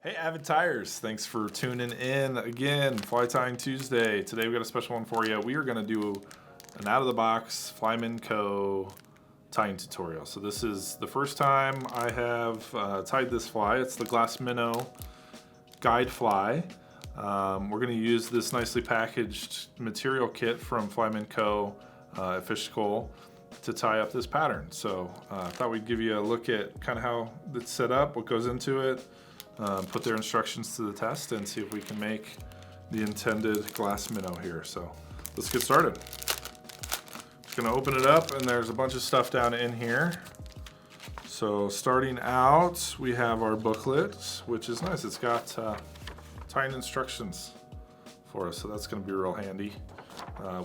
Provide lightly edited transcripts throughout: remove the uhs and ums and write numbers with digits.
Hey Avid Tires, thanks for tuning in again. Fly Tying Tuesday. Today we got a special one for you. We are going to do an out-of-the-box Flymen Co. tying tutorial. So this is the first time I have tied this fly. It's the Glass Minnow guide fly. We're going to use this nicely packaged material kit from Flymen Co. At Fish School to tie up this pattern. So I thought we'd give you a look at kind of how it's set up, what goes into it. Put their instructions to the test and see if we can make the intended glass minnow here. So let's get started. Just gonna open it up and there's a bunch of stuff down in here. So starting out, we have our booklet, which is nice. It's got tying instructions for us, so that's gonna be real handy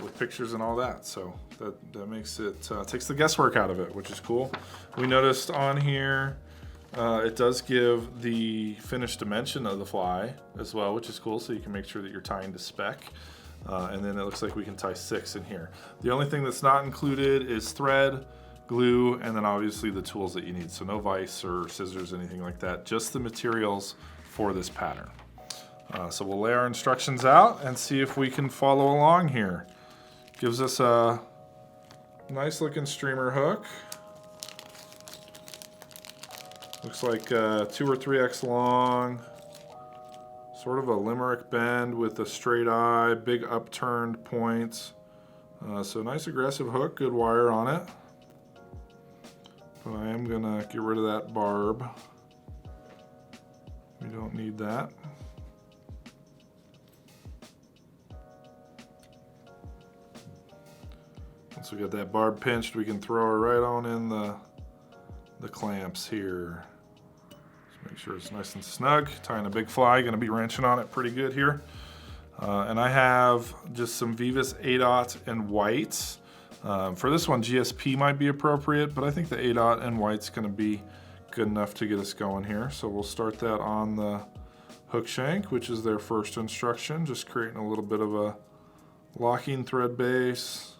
with pictures and all that. So that makes it, takes the guesswork out of it, which is cool. We noticed on here, it does give the finished dimension of the fly as well, which is cool, so you can make sure that you're tying to spec. And then it looks like we can tie 6 in here. The only thing that's not included is thread, glue, and then obviously the tools that you need. So no vise or scissors, anything like that, just the materials for this pattern. So we'll lay our instructions out and see if we can follow along here. Gives us a nice looking streamer hook. Looks like 2 or 3x long, sort of a limerick bend with a straight eye, big upturned points. So nice aggressive hook, good wire on it. But I am gonna get rid of that barb. We don't need that. Once we get that barb pinched, we can throw her right on in the clamps here. Make sure it's nice and snug. Tying a big fly, gonna be wrenching on it pretty good here. And I have just some Veevus A-dot and whites. For this one, GSP might be appropriate, but I think the A-dot and white's gonna be good enough to get us going here. So we'll start that on the hook shank, which is their first instruction, just creating a little bit of a locking thread base.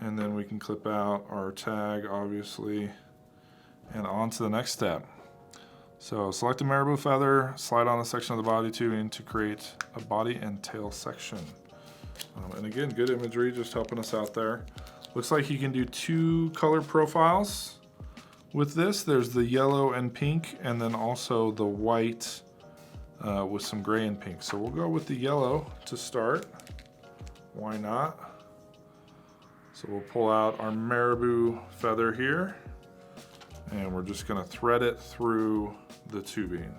And then we can clip out our tag, obviously, and on to the next step. So select a marabou feather, slide on a section of the body tubing to create a body and tail section. And again, good imagery, just helping us out there. Looks like you can do 2 color profiles with this. There's the yellow and pink, and then also the white with some gray and pink. So we'll go with the yellow to start. Why not? So we'll pull out our marabou feather here, and we're just gonna thread it through the tubing.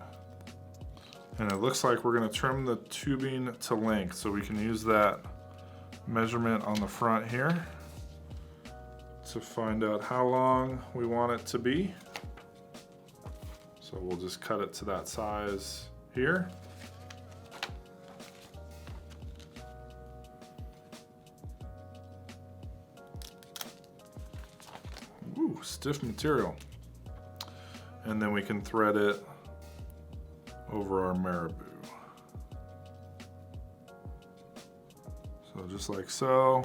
And it looks like we're gonna trim the tubing to length, so we can use that measurement on the front here to find out how long we want it to be. So we'll just cut it to that size here. Ooh, stiff material. And then we can thread it over our marabou. So just like so.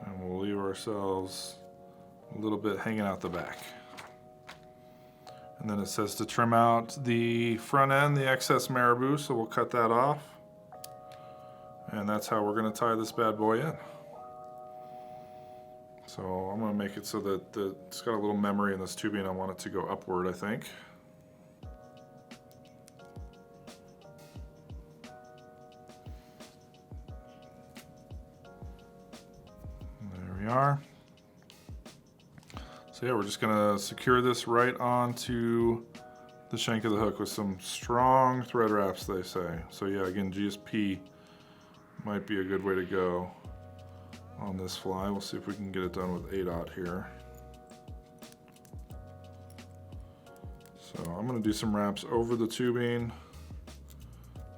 And we'll leave ourselves a little bit hanging out the back. And then it says to trim out the front end, the excess marabou, so we'll cut that off. And that's how we're gonna tie this bad boy in. So I'm gonna make it so that it's got a little memory in this tubing. I want it to go upward, I think. There we are. So yeah, we're just gonna secure this right onto the shank of the hook with some strong thread wraps, they say. So yeah, again, GSP might be a good way to go on this fly. We'll see if we can get it done with A-dot here. So I'm gonna do some wraps over the tubing,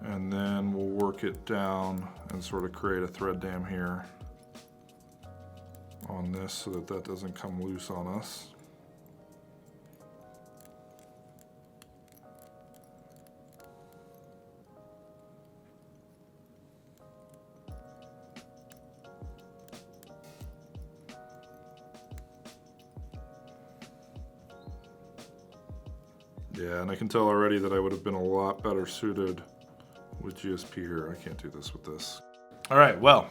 and then we'll work it down and sort of create a thread dam here on this so that that doesn't come loose on us. Yeah, and I can tell already that I would have been a lot better suited with GSP here. I can't do this with this. All right, well,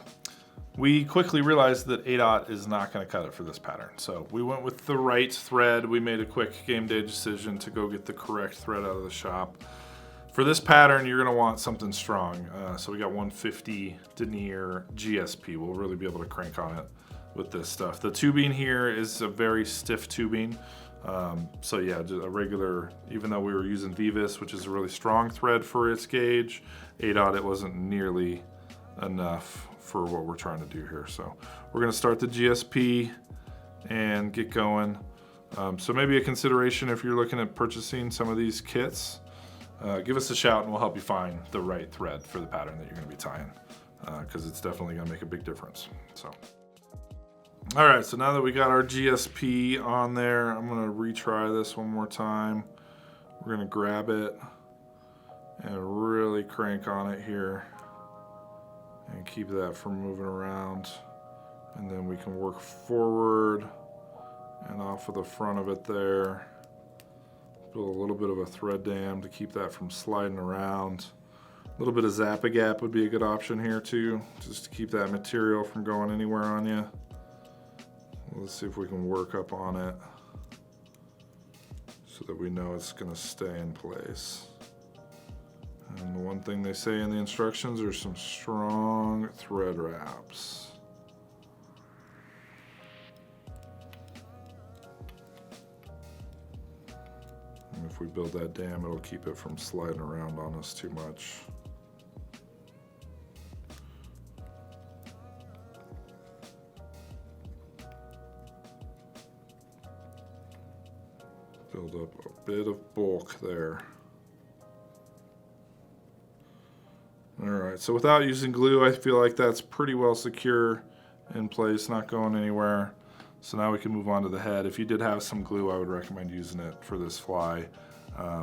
we quickly realized that ADOT is not going to cut it for this pattern. So we went with the right thread. We made a quick game day decision to go get the correct thread out of the shop. For this pattern, you're going to want something strong. So we got 150 denier GSP. We'll really be able to crank on it with this stuff. The tubing here is a very stiff tubing. So yeah, just a regular, even though we were using Veevus, which is a really strong thread for its gauge, ADOT, it wasn't nearly enough for what we're trying to do here. So we're gonna start the GSP and get going. So maybe a consideration if you're looking at purchasing some of these kits, give us a shout and we'll help you find the right thread for the pattern that you're gonna be tying, because it's definitely gonna make a big difference. So. All right, so now that we got our GSP on there, I'm gonna retry this one more time. We're gonna grab it and really crank on it here and keep that from moving around. And then we can work forward and off of the front of it there. Build a little bit of a thread dam to keep that from sliding around. A little bit of Zap-A-Gap would be a good option here too, just to keep that material from going anywhere on you. Let's see if we can work up on it so that we know it's going to stay in place. And the one thing they say in the instructions are some strong thread wraps. And if we build that dam, it'll keep it from sliding around on us too much. Build up a bit of bulk there. All right, so without using glue, I feel like that's pretty well secure in place, not going anywhere. So now we can move on to the head. If you did have some glue, I would recommend using it for this fly.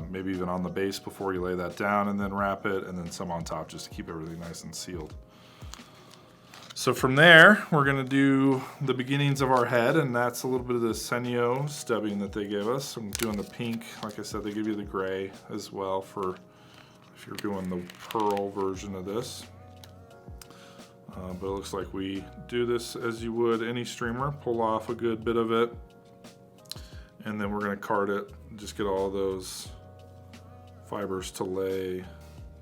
Maybe even on the base before you lay that down, and then wrap it, and then some on top just to keep everything nice and sealed. So from there, we're gonna do the beginnings of our head, and that's a little bit of the Senyo stubbing that they give us. I'm doing the pink. Like I said, they give you the gray as well for if you're doing the pearl version of this. But it looks like we do this as you would any streamer. Pull off a good bit of it, and then we're gonna card it. Just get all those fibers to lay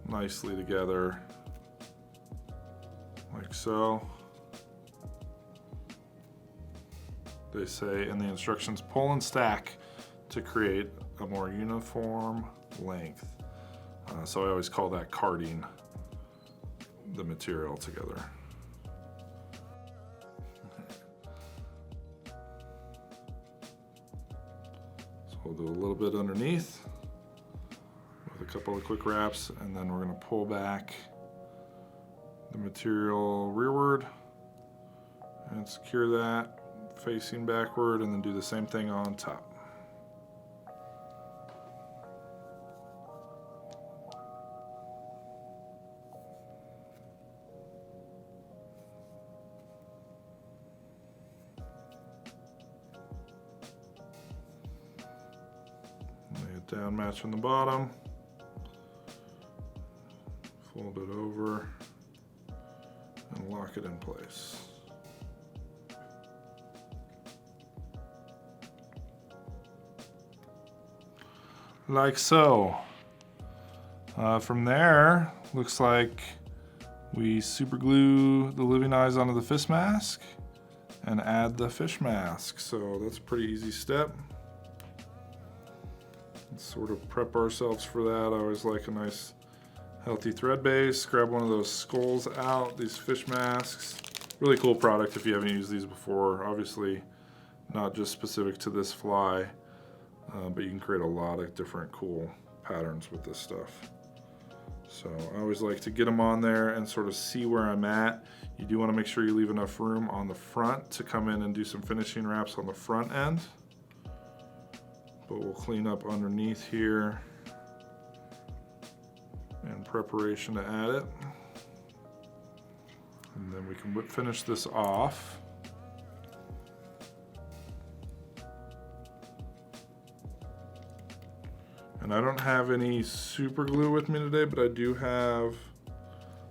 nicely together. Like so. They say in the instructions, pull and stack to create a more uniform length. So I always call that carding the material together. So we'll do a little bit underneath with a couple of quick wraps, and then we're going to pull back the material rearward and secure that facing backward, and then do the same thing on top. Lay it down, matching the bottom, fold it over, and lock it in place. Like so. From there, looks like we super glue the living eyes onto the fish mask and add the fish mask. So that's a pretty easy step. Let's sort of prep ourselves for that. I always like a nice healthy thread base. Grab one of those skulls out, these fish masks. Really cool product if you haven't used these before. Obviously not just specific to this fly, but you can create a lot of different cool patterns with this stuff. So I always like to get them on there and sort of see where I'm at. You do want to make sure you leave enough room on the front to come in and do some finishing wraps on the front end. But we'll clean up underneath here in preparation to add it. And then we can whip finish this off. And And I don't have any super glue with me today, but I do have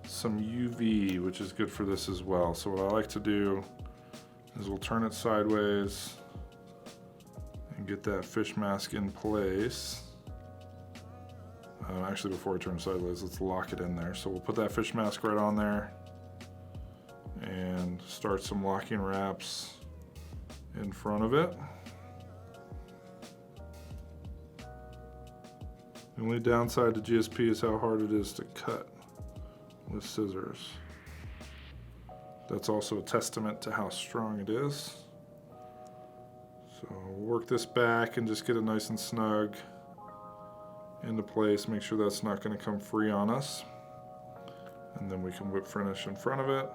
some UV, which is good for this as well. So what I like to do is we'll turn it sideways and get that fish mask in place. Actually, before I turn it sideways, let's lock it in there. So we'll put that fish mask right on there and start some locking wraps in front of it. The only downside to GSP is how hard it is to cut with scissors. That's also a testament to how strong it is. So we'll work this back and just get it nice and snug into place. Make sure that's not going to come free on us. And then we can whip finish in front of it.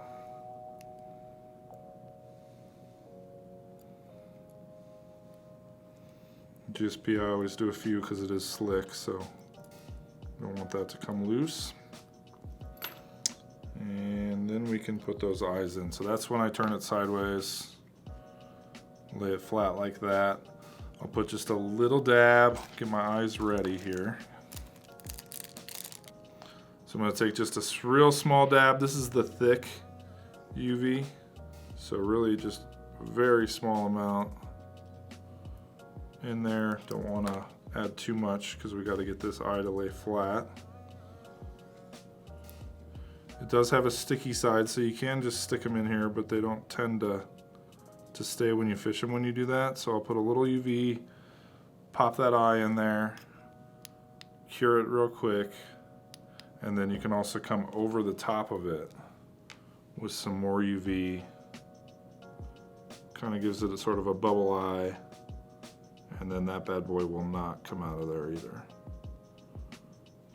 GSP, I always do a few because it is slick, so don't want that to come loose. And then we can put those eyes in. So that's when I turn it sideways, lay it flat like that. I'll put just a little dab, get my eyes ready here. So I'm going to take just a real small dab. This is the thick UV, so really just a very small amount in there. Don't want to add too much because we got to get this eye to lay flat. It does have a sticky side, so you can just stick them in here, but they don't tend to stay when you fish them when you do that. So I'll put a little UV, pop that eye in there, cure it real quick, and then you can also come over the top of it with some more UV. Kind of gives it a sort of a bubble eye. And then that bad boy will not come out of there either.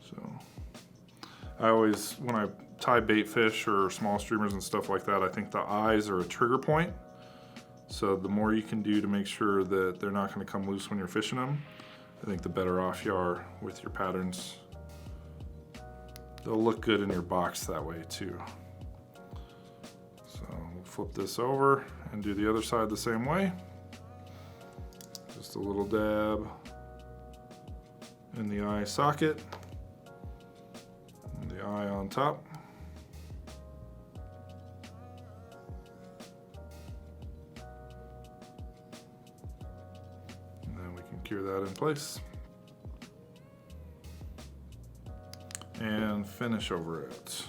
So I always, when I tie bait fish or small streamers and stuff like that, I think the eyes are a trigger point. So the more you can do to make sure that they're not going to come loose when you're fishing them, I think the better off you are with your patterns. They'll look good in your box that way too. So we'll flip this over and do the other side the same way. Just a little dab in the eye socket, and the eye on top. And then we can cure that in place. And finish over it.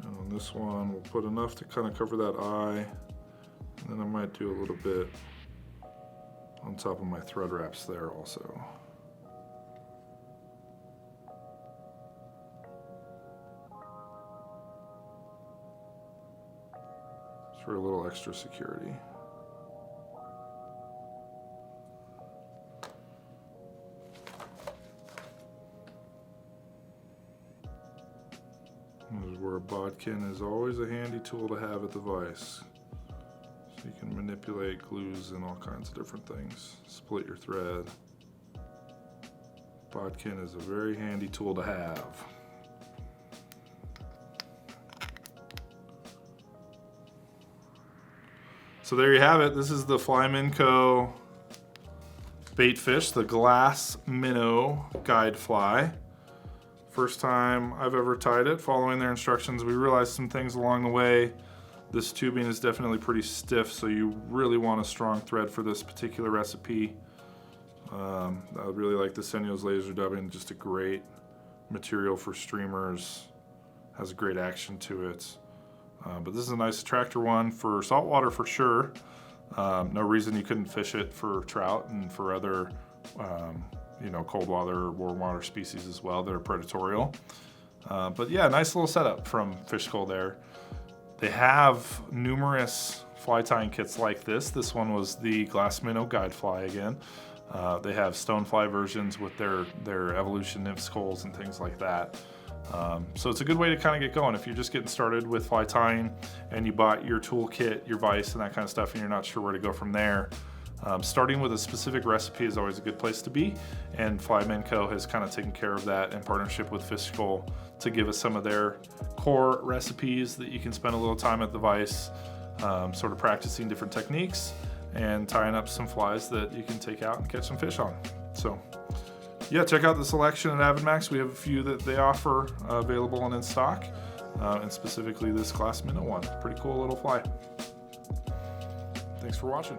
And on this one, we'll put enough to kind of cover that eye. And then I might do a little bit on top of my thread wraps there also. Just for a little extra security. This is where a bodkin is always a handy tool to have at the vise. You can manipulate glues and all kinds of different things. Split your thread. Bodkin is a very handy tool to have. So there you have it. This is the Flymen Co. bait fish, the Glass Minnow guide fly. First time I've ever tied it. Following their instructions, we realized some things along the way. This tubing is definitely pretty stiff, so you really want a strong thread for this particular recipe. I really like the Senyo's laser dubbing, just a great material for streamers. Has a great action to it. But this is a nice attractor one for saltwater for sure. No reason you couldn't fish it for trout and for other cold water or warm water species as well that are predatorial. But yeah, nice little setup from Fish School there. They have numerous fly tying kits like this. This one was the Glass Minnow guide fly again. They have stonefly versions with their evolution nymph skulls and things like that. So it's a good way to kind of get going if you're just getting started with fly tying and you bought your toolkit, your vise, and that kind of stuff, and you're not sure where to go from there. Starting with a specific recipe is always a good place to be, and Flymen Co. has kind of taken care of that in partnership with Fish School to give us some of their core recipes that you can spend a little time at the vise, sort of practicing different techniques and tying up some flies that you can take out and catch some fish on. So yeah, check out the selection at AvidMax. We have a few that they offer available and in stock, and specifically this Glass Minnow one. Pretty cool little fly. Thanks for watching.